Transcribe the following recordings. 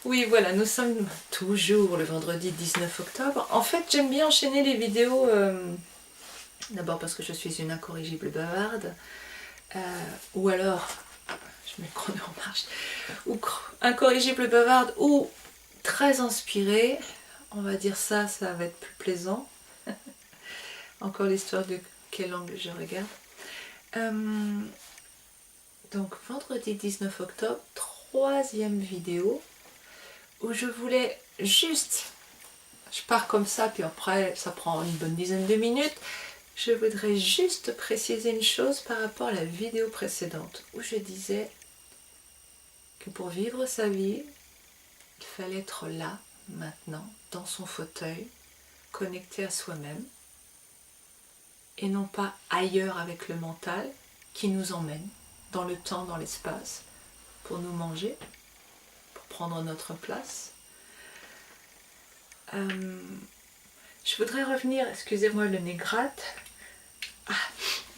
Oui, voilà, nous sommes toujours le vendredi 19 octobre. En fait, j'aime bien enchaîner les vidéos, d'abord parce que je suis une incorrigible bavarde, ou alors, je mets le chrono en marche, ou incorrigible bavarde, ou très inspirée. On va dire ça, ça va être plus plaisant. Encore l'histoire de quel angle je regarde. Donc, vendredi 19 octobre, troisième vidéo, où je voulais juste, je pars comme ça, puis après ça prend une bonne dizaine de minutes, je voudrais juste préciser une chose par rapport à la vidéo précédente, où je disais que pour vivre sa vie, il fallait être là, maintenant, dans son fauteuil, connecté à soi-même, et non pas ailleurs avec le mental qui nous emmène dans le temps, dans l'espace, pour nous manger, pour prendre notre place. Je voudrais revenir, excusez-moi le nez gratte.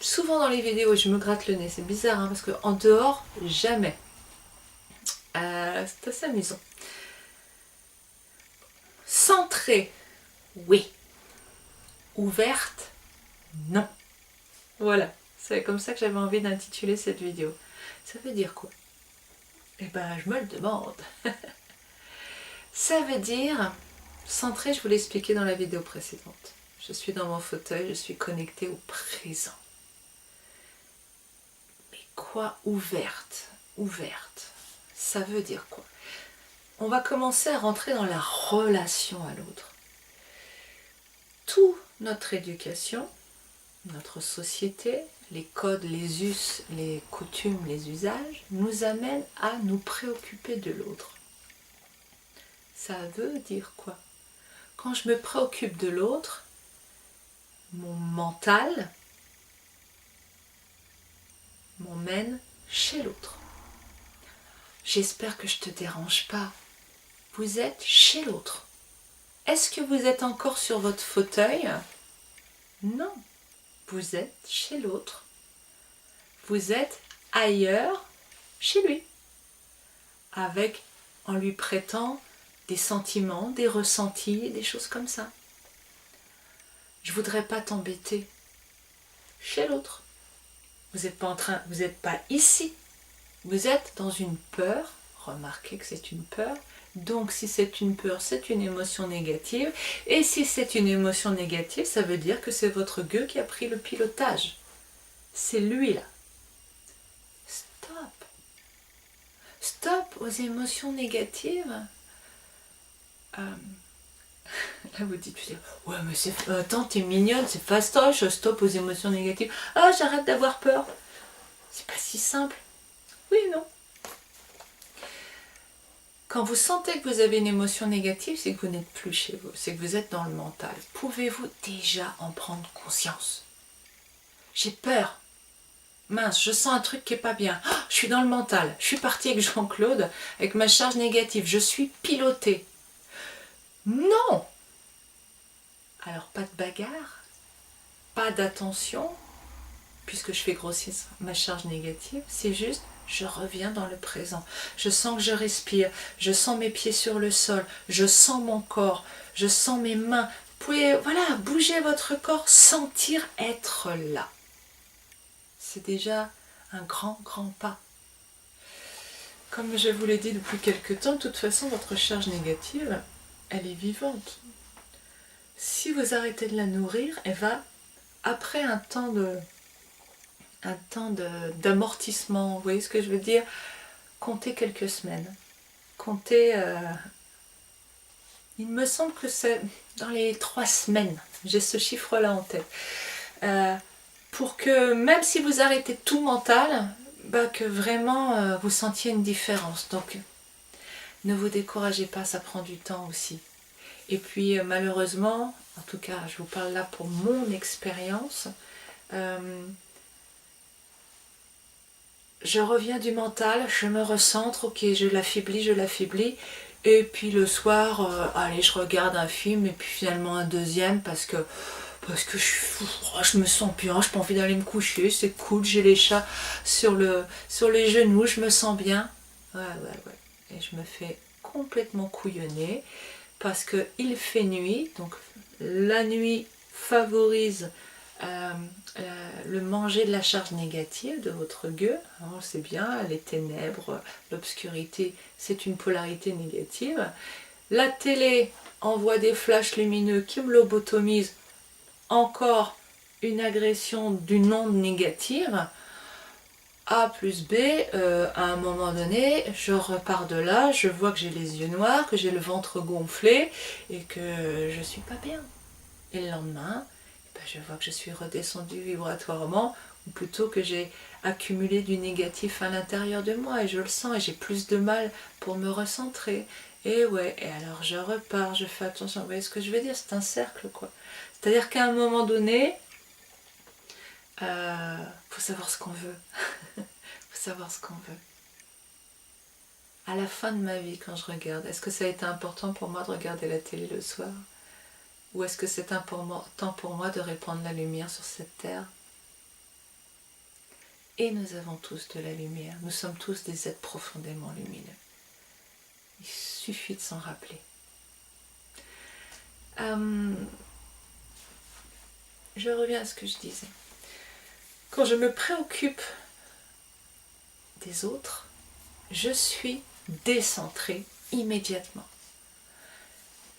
Souvent dans les vidéos je me gratte le nez, c'est bizarre hein, parce qu'en dehors, jamais. C'est assez amusant. Centrée, oui. Ouverte, non. Voilà, c'est comme ça que j'avais envie d'intituler cette vidéo. Ça veut dire quoi? Eh ben, je me le demande. Ça veut dire, centré, je vous l'ai expliqué dans la vidéo précédente. Je suis dans mon fauteuil, je suis connectée au présent. Mais quoi ouverte? Ouverte, ça veut dire quoi? On va commencer à rentrer dans la relation à l'autre. Toute notre éducation, notre société, les codes, les us, les coutumes, les usages, nous amènent à nous préoccuper de l'autre. Ça veut dire quoi? Quand je me préoccupe de l'autre, mon mental m'emmène chez l'autre. J'espère que je ne te dérange pas. Vous êtes chez l'autre. Est-ce que vous êtes encore sur votre fauteuil? Non. Vous êtes chez l'autre. Vous êtes ailleurs, chez lui. Avec, en lui prêtant des sentiments, des ressentis, des choses comme ça. Je voudrais pas t'embêter. Chez l'autre. Vous n'êtes pas ici. Vous êtes dans une peur. Remarquez que c'est une peur. Donc si c'est une peur, c'est une émotion négative. Et si c'est une émotion négative, ça veut dire que c'est votre gueux qui a pris le pilotage. C'est lui là. Stop. Stop aux émotions négatives. Là vous dites, ouais mais c'est, attends t'es mignonne, c'est fastoche, stop aux émotions négatives. Ah j'arrête d'avoir peur. C'est pas si simple. Oui et non. Quand vous sentez que vous avez une émotion négative, c'est que vous n'êtes plus chez vous, c'est que vous êtes dans le mental. Pouvez-vous déjà en prendre conscience? J'ai peur. Mince, je sens un truc qui est pas bien. Oh, je suis dans le mental. Je suis partie avec Jean-Claude, avec ma charge négative. Je suis pilotée. Non! Alors pas de bagarre, pas d'attention, puisque je fais grossir ma charge négative. C'est juste, je reviens dans le présent. Je sens que je respire, je sens mes pieds sur le sol, je sens mon corps, je sens mes mains. Vous pouvez, voilà, bouger votre corps, sentir être là. C'est déjà un grand, grand pas. Comme je vous l'ai dit depuis quelques temps, de toute façon, votre charge négative, elle est vivante. Si vous arrêtez de la nourrir, elle va, après un temps d'amortissement, vous voyez ce que je veux dire, compter quelques semaines. Compter, il me semble que c'est dans les 3 semaines, j'ai ce chiffre-là en tête. Pour que, même si vous arrêtez tout mental, bah, que vraiment vous sentiez une différence. Donc, ne vous découragez pas, ça prend du temps aussi. Et puis, malheureusement, en tout cas, je vous parle là pour mon expérience, je reviens du mental, je me recentre, ok, je l'affaiblis, et puis le soir, allez, je regarde un film, et puis finalement un deuxième, parce que je me sens bien, je n'ai pas envie d'aller me coucher, c'est cool, j'ai les chats sur les genoux, je me sens bien. Ouais. Et je me fais complètement couillonné parce qu'il fait nuit, donc la nuit favorise le manger de la charge négative de votre gueux. On sait bien, les ténèbres, l'obscurité, c'est une polarité négative. La télé envoie des flashs lumineux qui me lobotomisent, encore une agression d'une onde négative. A plus B, à un moment donné, je repars de là, je vois que j'ai les yeux noirs, que j'ai le ventre gonflé et que je suis pas bien. Et le lendemain, ben, je vois que je suis redescendue vibratoirement, ou plutôt que j'ai accumulé du négatif à l'intérieur de moi et je le sens et j'ai plus de mal pour me recentrer. Et ouais, et alors je repars, je fais attention. Vous voyez ce que je veux dire? C'est un cercle, quoi. C'est-à-dire qu'à un moment donné, faut savoir ce qu'on veut. Faut savoir ce qu'on veut. À la fin de ma vie, quand je regarde, est-ce que ça a été important pour moi de regarder la télé le soir? Ou est-ce que c'est important pour moi de répandre la lumière sur cette terre? Et nous avons tous de la lumière. Nous sommes tous des êtres profondément lumineux. Il suffit de s'en rappeler. Je reviens à ce que je disais. Quand je me préoccupe des autres, je suis décentrée immédiatement.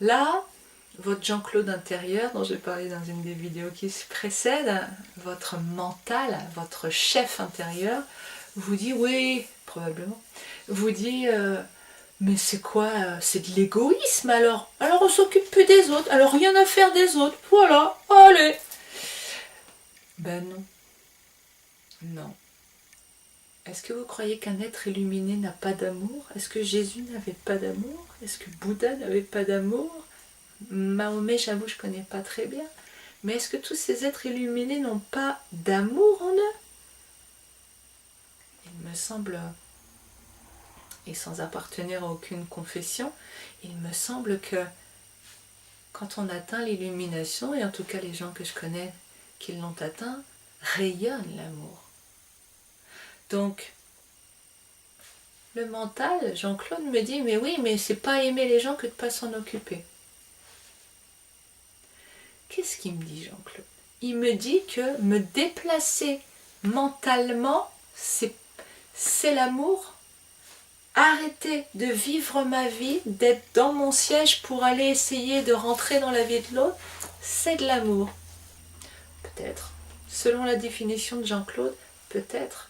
Là, votre Jean-Claude intérieur, dont j'ai parlé dans une des vidéos qui se précèdent, votre mental, votre chef intérieur, vous dit, oui, probablement, vous dit, mais c'est quoi? C'est de l'égoïsme alors? Alors on s'occupe plus des autres, alors rien à faire des autres, voilà, allez. Ben non. Non. Est-ce que vous croyez qu'un être illuminé n'a pas d'amour? Est-ce que Jésus n'avait pas d'amour? Est-ce que Bouddha n'avait pas d'amour? Mahomet, j'avoue, je ne connais pas très bien. Mais est-ce que tous ces êtres illuminés n'ont pas d'amour en eux? Il me semble, et sans appartenir à aucune confession, il me semble que quand on atteint l'illumination, et en tout cas les gens que je connais qui l'ont atteint, rayonnent l'amour. Donc, le mental, Jean-Claude me dit, mais oui, mais c'est pas aimer les gens que de ne pas s'en occuper. Qu'est-ce qu'il me dit, Jean-Claude? Il me dit que me déplacer mentalement, c'est l'amour. Arrêter de vivre ma vie, d'être dans mon siège pour aller essayer de rentrer dans la vie de l'autre, c'est de l'amour. Peut-être. Selon la définition de Jean-Claude, peut-être.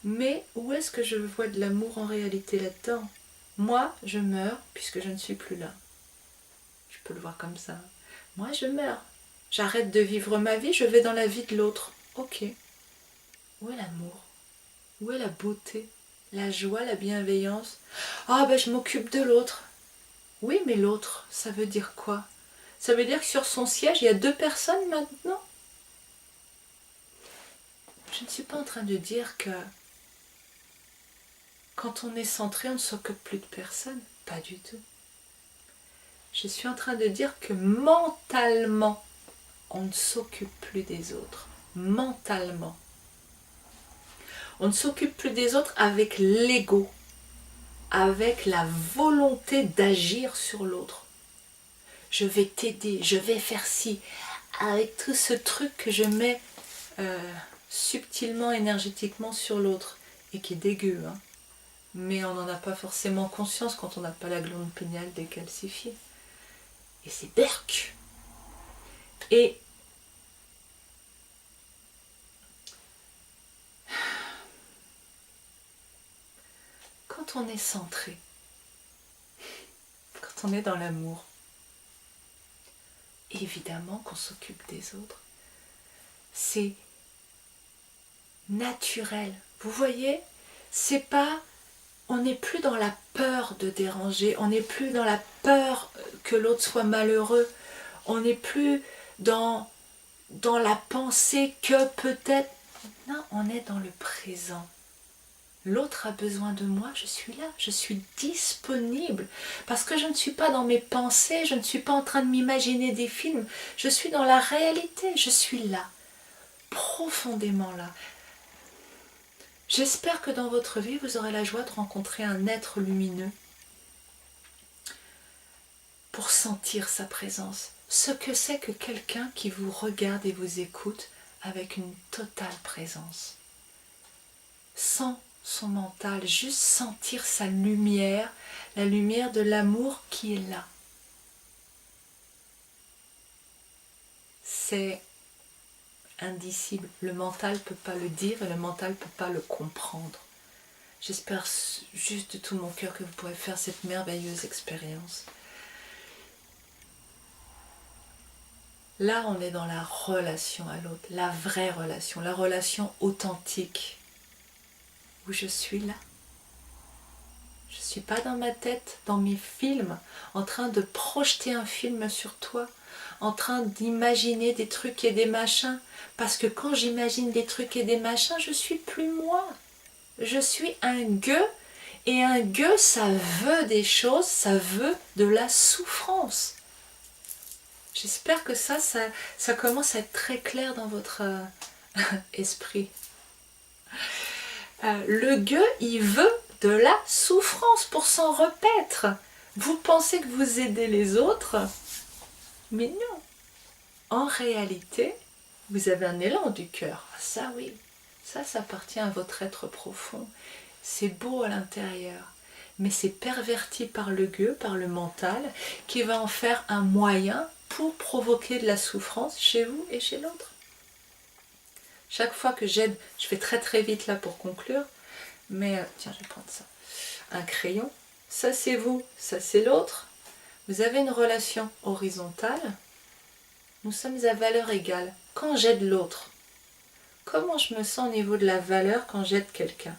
Mais où est-ce que je vois de l'amour en réalité là-dedans? Moi, je meurs puisque je ne suis plus là. Je peux le voir comme ça. Moi, je meurs. J'arrête de vivre ma vie, je vais dans la vie de l'autre. Ok. Où est l'amour? Où est la beauté? La joie, la bienveillance? Ah ben je m'occupe de l'autre. Oui, mais l'autre, ça veut dire quoi? Ça veut dire que sur son siège, il y a 2 personnes maintenant? Je ne suis pas en train de dire que quand on est centré, on ne s'occupe plus de personne. Pas du tout. Je suis en train de dire que mentalement, on ne s'occupe plus des autres. Mentalement. On ne s'occupe plus des autres avec l'ego, avec la volonté d'agir sur l'autre. Je vais t'aider, je vais faire ci, avec tout ce truc que je mets subtilement, énergétiquement sur l'autre, et qui est dégueu, hein. Mais on n'en a pas forcément conscience quand on n'a pas la glande péniale décalcifiée. Et c'est berk. Et quand on est centré, quand on est dans l'amour, évidemment qu'on s'occupe des autres. C'est naturel. Vous voyez, c'est pas... On n'est plus dans la peur de déranger, on n'est plus dans la peur que l'autre soit malheureux, on n'est plus dans la pensée que peut-être... Non, on est dans le présent. L'autre a besoin de moi, je suis là, je suis disponible. Parce que je ne suis pas dans mes pensées, je ne suis pas en train de m'imaginer des films, je suis dans la réalité, je suis là, profondément là. J'espère que dans votre vie, vous aurez la joie de rencontrer un être lumineux pour sentir sa présence. Ce que c'est que quelqu'un qui vous regarde et vous écoute avec une totale présence. Sans son mental, juste sentir sa lumière, la lumière de l'amour qui est là. C'est indicible. Le mental ne peut pas le dire et le mental ne peut pas le comprendre. J'espère juste de tout mon cœur que vous pourrez faire cette merveilleuse expérience. Là, on est dans la relation à l'autre, la vraie relation, la relation authentique, où je suis là. Je ne suis pas dans ma tête, dans mes films, en train de projeter un film sur toi, en train d'imaginer des trucs et des machins. Parce que quand j'imagine des trucs et des machins, je suis plus moi. Je suis un gueux, et un gueux, ça veut des choses, ça veut de la souffrance. J'espère que ça commence à être très clair dans votre esprit. Le gueux, il veut de la souffrance pour s'en repaître. Vous pensez que vous aidez les autres, mais non. En réalité, vous avez un élan du cœur. Ça oui, ça appartient à votre être profond. C'est beau à l'intérieur, mais c'est perverti par le gueux, par le mental, qui va en faire un moyen pour provoquer de la souffrance chez vous et chez l'autre. Chaque fois que j'aide, je vais très très vite là pour conclure, mais tiens, je vais prendre ça. Un crayon, ça c'est vous, ça c'est l'autre. Vous avez une relation horizontale, nous sommes à valeur égale. Quand j'aide l'autre, comment je me sens au niveau de la valeur quand j'aide quelqu'un?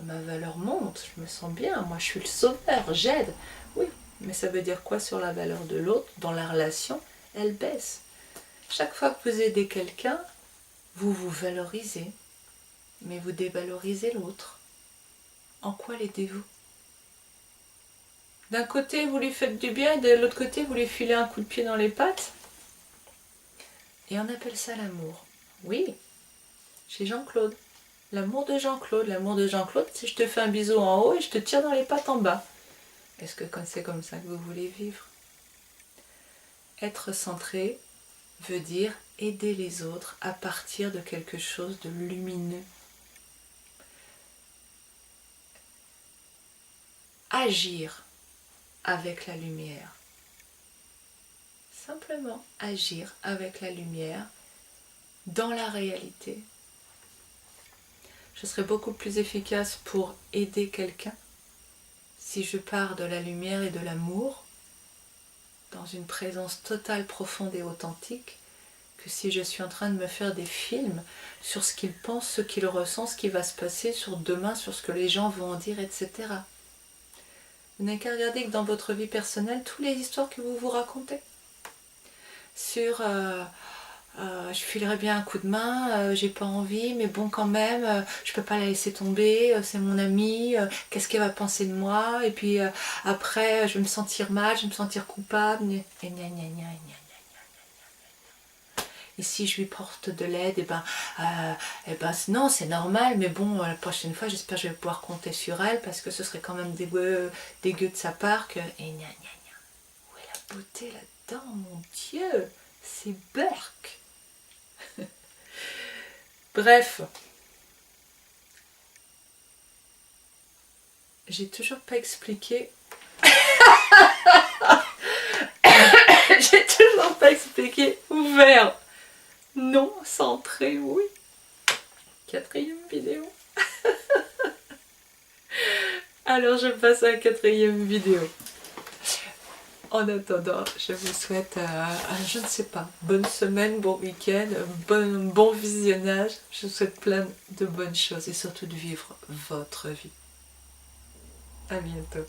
Ma valeur monte, je me sens bien, moi je suis le sauveur, j'aide. Oui, mais ça veut dire quoi sur la valeur de l'autre? Dans la relation, elle baisse. Chaque fois que vous aidez quelqu'un, vous vous valorisez, mais vous dévalorisez l'autre. En quoi l'aidez-vous? D'un côté, vous lui faites du bien, et de l'autre côté, vous lui filez un coup de pied dans les pattes. Et on appelle ça l'amour. Oui, chez Jean-Claude. L'amour de Jean-Claude, c'est je te fais un bisou en haut et je te tire dans les pattes en bas. Est-ce que c'est comme ça que vous voulez vivre? Être centré veut dire aider les autres à partir de quelque chose de lumineux. Agir avec la lumière. Simplement agir avec la lumière dans la réalité. Je serai beaucoup plus efficace pour aider quelqu'un si je pars de la lumière et de l'amour dans une présence totale, profonde et authentique, que si je suis en train de me faire des films sur ce qu'il pense, ce qu'il ressent, ce qui va se passer sur demain, sur ce que les gens vont en dire, etc. Vous n'avez qu'à regarder que dans votre vie personnelle, toutes les histoires que vous vous racontez. Sur je filerais bien un coup de main, j'ai pas envie, mais bon quand même, je peux pas la laisser tomber, c'est mon amie, qu'est-ce qu'elle va penser de moi, et puis après je vais me sentir mal, je vais me sentir coupable, et gna gna gna gna gna. Et si je lui porte de l'aide, non, c'est normal, mais bon, la prochaine fois, j'espère que je vais pouvoir compter sur elle, parce que ce serait quand même dégueu de sa part que... Et gna gna gna. Où est la beauté là-dedans, mon Dieu? C'est Burke. Bref. J'ai toujours pas expliqué... J'ai toujours pas expliqué ouvert. Non, centré, oui. 4e vidéo. Alors je passe à la 4e vidéo. En attendant, je vous souhaite, je ne sais pas, bonne semaine, bon week-end, bon visionnage. Je vous souhaite plein de bonnes choses et surtout de vivre votre vie. À bientôt.